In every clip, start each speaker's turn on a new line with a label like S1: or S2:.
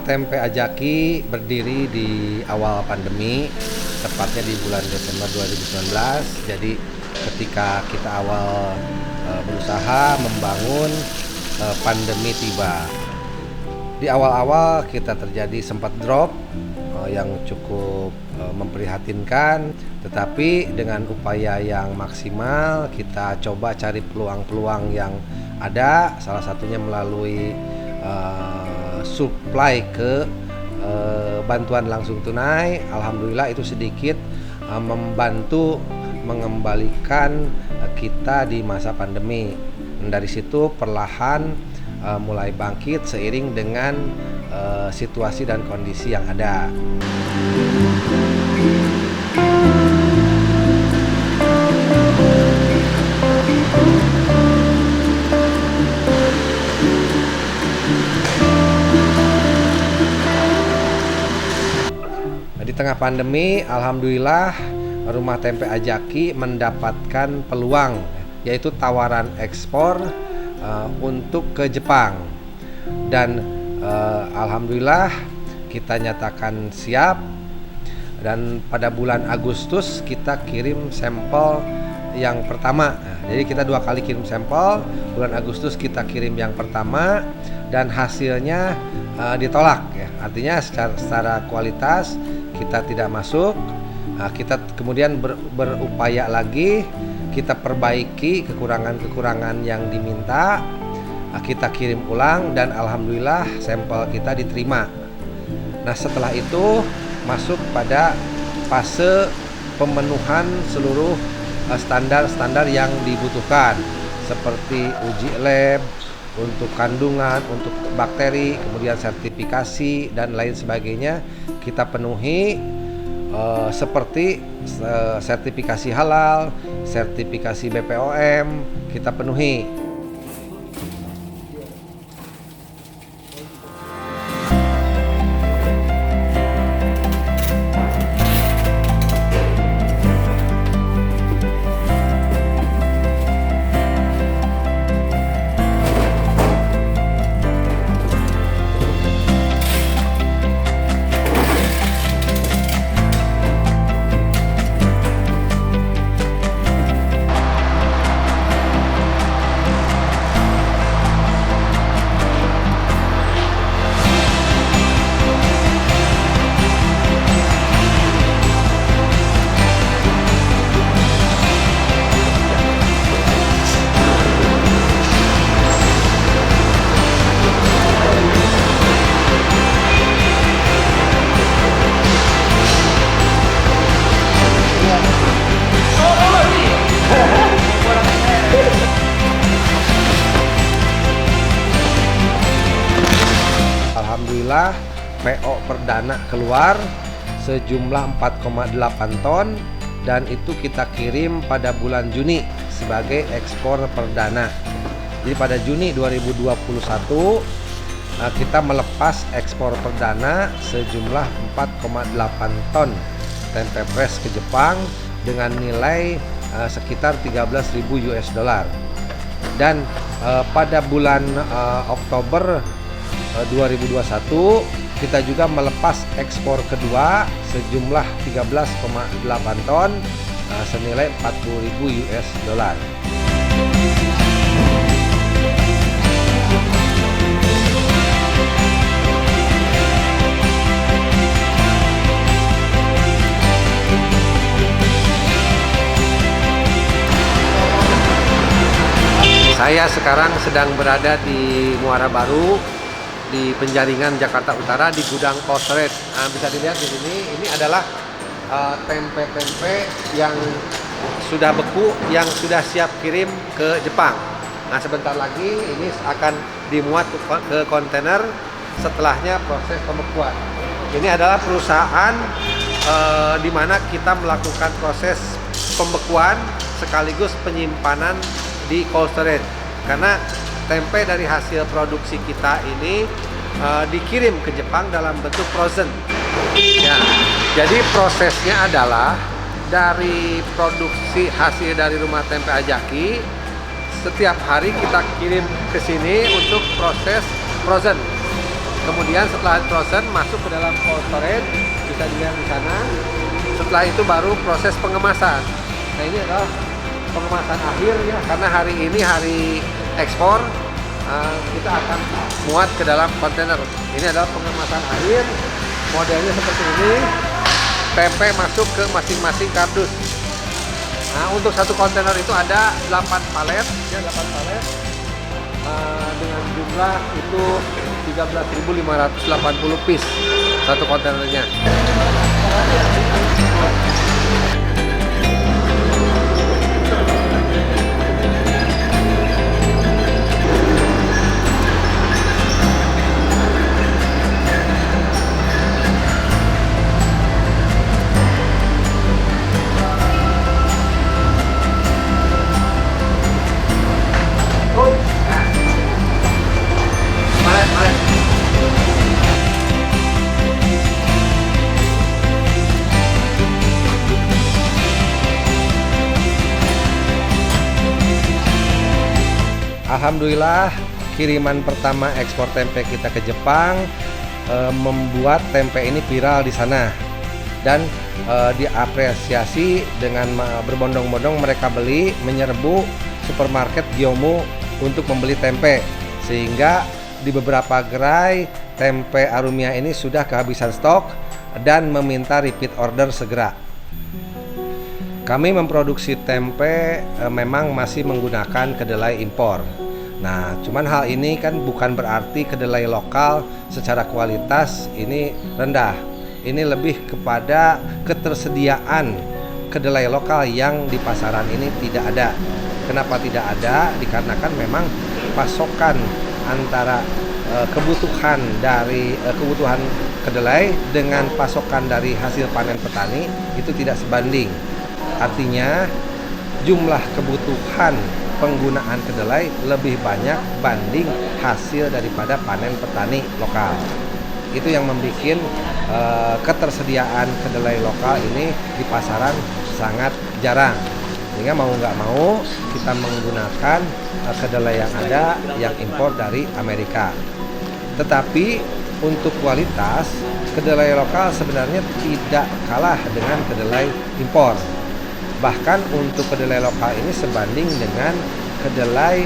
S1: Rumah Tempe Ajaki berdiri di awal pandemi, tepatnya di bulan Desember 2019. Jadi ketika kita awal berusaha membangun, pandemi tiba. Di awal-awal kita terjadi sempat drop yang cukup memprihatinkan, tetapi dengan upaya yang maksimal kita coba cari peluang-peluang yang ada, salah satunya melalui supply ke bantuan langsung tunai. Alhamdulillah itu sedikit membantu mengembalikan kita di masa pandemi. Dan dari situ perlahan mulai bangkit seiring dengan situasi dan kondisi yang ada. Di tengah pandemi, alhamdulillah Rumah Tempe Ajaki mendapatkan peluang, yaitu tawaran ekspor untuk ke Jepang. Dan alhamdulillah kita nyatakan siap, dan pada bulan Agustus kita kirim sampel yang pertama. Jadi kita 2 kali kirim sampel. Bulan Agustus kita kirim yang pertama dan hasilnya ditolak ya. Artinya secara kualitas kita tidak masuk. Kita kemudian berupaya lagi, kita perbaiki kekurangan-kekurangan yang diminta, kita kirim ulang dan alhamdulillah sampel kita diterima. Nah, setelah itu masuk pada fase pemenuhan seluruh standar-standar yang dibutuhkan, seperti uji lab untuk kandungan, untuk bakteri, kemudian sertifikasi dan lain sebagainya kita penuhi, seperti sertifikasi halal, sertifikasi BPOM kita penuhi. Alhamdulillah PO perdana keluar sejumlah 4,8 ton dan itu kita kirim pada bulan Juni sebagai ekspor perdana. Jadi pada Juni 2021 kita melepas ekspor perdana sejumlah 4,8 ton tempe fresh ke Jepang dengan nilai sekitar 13.000 US dollar. Dan pada bulan Oktober 2021 kita juga melepas ekspor kedua sejumlah 13,8 ton senilai 40.000 US dollar. Saya sekarang sedang berada di Muara Baru, di Penjaringan, Jakarta Utara, di gudang Cold-Storage. Nah, bisa dilihat di sini, ini adalah tempe-tempe yang sudah beku, yang sudah siap kirim ke Jepang. Nah, sebentar lagi ini akan dimuat ke kontainer, setelahnya proses pembekuan. Ini adalah perusahaan di mana kita melakukan proses pembekuan sekaligus penyimpanan di cold storage, karena tempe dari hasil produksi kita ini dikirim ke Jepang dalam bentuk frozen. Ya, jadi prosesnya adalah dari produksi hasil dari Rumah Tempe Ajaki, setiap hari kita kirim ke sini untuk proses frozen. Kemudian setelah frozen masuk ke dalam cold storage, bisa dilihat di sana. Setelah itu baru proses pengemasan. Nah ini adalah pengemasan akhir ya, karena hari ini hari ekspor. Kita akan muat ke dalam kontainer. Ini adalah pengemasan akhir. Modelnya seperti ini. Tempe masuk ke masing-masing kardus. Nah, untuk satu kontainer itu ada 8 palet, ya 8 palet. Dengan jumlah itu 13.580 piece satu kontainernya. Alhamdulillah, kiriman pertama ekspor tempe kita ke Jepang membuat tempe ini viral di sana dan diapresiasi dengan berbondong-bondong mereka beli, menyerbu supermarket Gyomu untuk membeli tempe, sehingga di beberapa gerai tempe Arumia ini sudah kehabisan stok dan meminta repeat order segera. Kami memproduksi tempe memang masih menggunakan kedelai impor. Nah, cuman hal ini kan bukan berarti kedelai lokal secara kualitas ini rendah. Ini lebih kepada ketersediaan kedelai lokal yang di pasaran ini tidak ada. Kenapa tidak ada? Dikarenakan memang pasokan antara kebutuhan dari kebutuhan kedelai dengan pasokan dari hasil panen petani itu tidak sebanding. Artinya jumlah kebutuhan penggunaan kedelai lebih banyak banding hasil daripada panen petani lokal. Itu yang membuat ketersediaan kedelai lokal ini di pasaran sangat jarang. Sehingga mau nggak mau kita menggunakan kedelai yang ada yang impor dari Amerika. Tetapi untuk kualitas kedelai lokal sebenarnya tidak kalah dengan kedelai impor. Bahkan untuk kedelai lokal ini sebanding dengan kedelai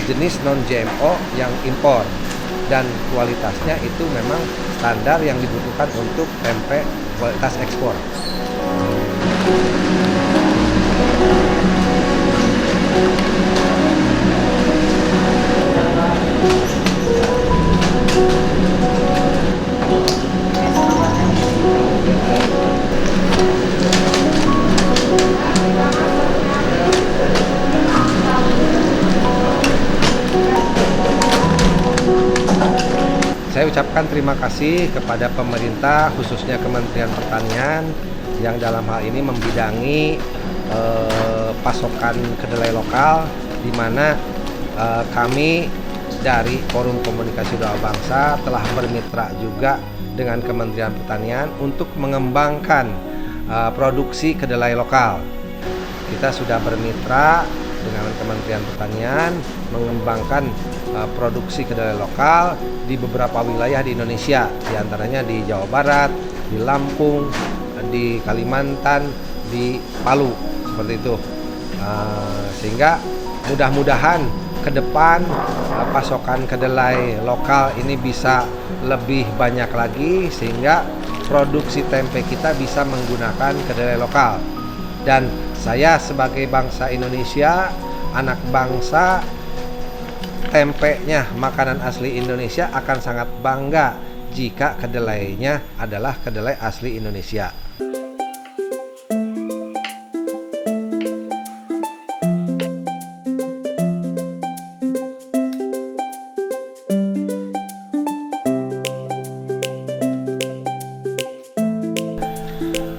S1: jenis non-GMO yang impor, dan kualitasnya itu memang standar yang dibutuhkan untuk tempe kualitas ekspor. Saya ucapkan terima kasih kepada pemerintah, khususnya Kementerian Pertanian yang dalam hal ini membidangi pasokan kedelai lokal, di mana kami dari Forum Komunikasi Doa Bangsa telah bermitra juga dengan Kementerian Pertanian untuk mengembangkan produksi kedelai lokal. Kita sudah bermitra dengan Kementerian Pertanian mengembangkan produksi kedelai lokal di beberapa wilayah di Indonesia, diantaranya di Jawa Barat, di Lampung, di Kalimantan, di Palu, seperti itu. Sehingga mudah-mudahan ke depan pasokan kedelai lokal ini bisa lebih banyak lagi, sehingga produksi tempe kita bisa menggunakan kedelai lokal. Dan saya sebagai bangsa Indonesia, anak bangsa, tempenya makanan asli Indonesia akan sangat bangga jika kedelainya adalah kedelai asli Indonesia.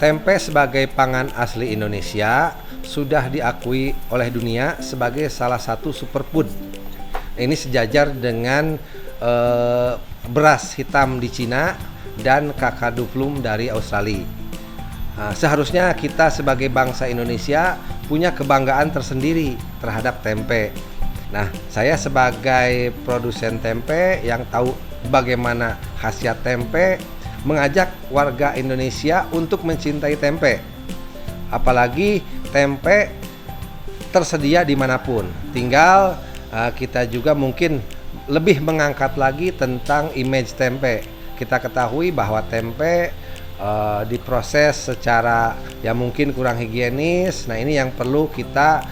S1: Tempe sebagai pangan asli Indonesia sudah diakui oleh dunia sebagai salah satu superfood. Ini sejajar dengan beras hitam di Cina dan kakaduflum dari Australia. Seharusnya kita sebagai bangsa Indonesia punya kebanggaan tersendiri terhadap tempe. Nah, saya sebagai produsen tempe yang tahu bagaimana khasiat tempe, mengajak warga Indonesia untuk mencintai tempe. Apalagi tempe tersedia dimanapun. Tinggal kita juga mungkin lebih mengangkat lagi tentang image tempe. Kita ketahui bahwa tempe diproses secara yang mungkin kurang higienis. Nah, ini yang perlu kita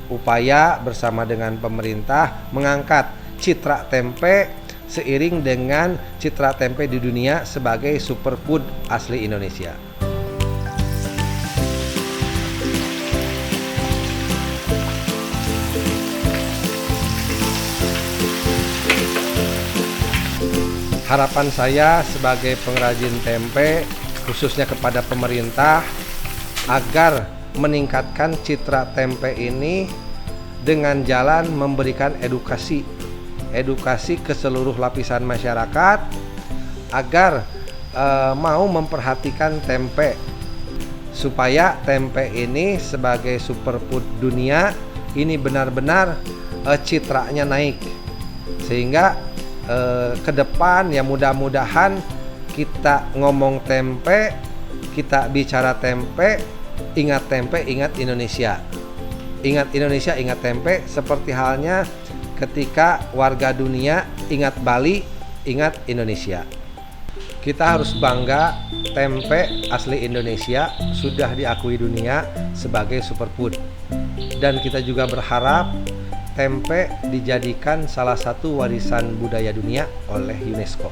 S1: upaya bersama dengan pemerintah mengangkat citra tempe seiring dengan citra tempe di dunia sebagai superfood asli Indonesia. Harapan saya sebagai pengrajin tempe, khususnya kepada pemerintah, agar meningkatkan citra tempe ini dengan jalan memberikan edukasi ke seluruh lapisan masyarakat agar mau memperhatikan tempe, supaya tempe ini sebagai superfood dunia ini benar-benar citranya naik, sehingga ke depan ya mudah-mudahan kita ngomong tempe, kita bicara tempe, ingat Indonesia. Ingat Indonesia, ingat tempe, seperti halnya ketika warga dunia ingat Bali, ingat Indonesia. Kita harus bangga tempe asli Indonesia sudah diakui dunia sebagai superfood. Dan kita juga berharap tempe dijadikan salah satu warisan budaya dunia oleh UNESCO.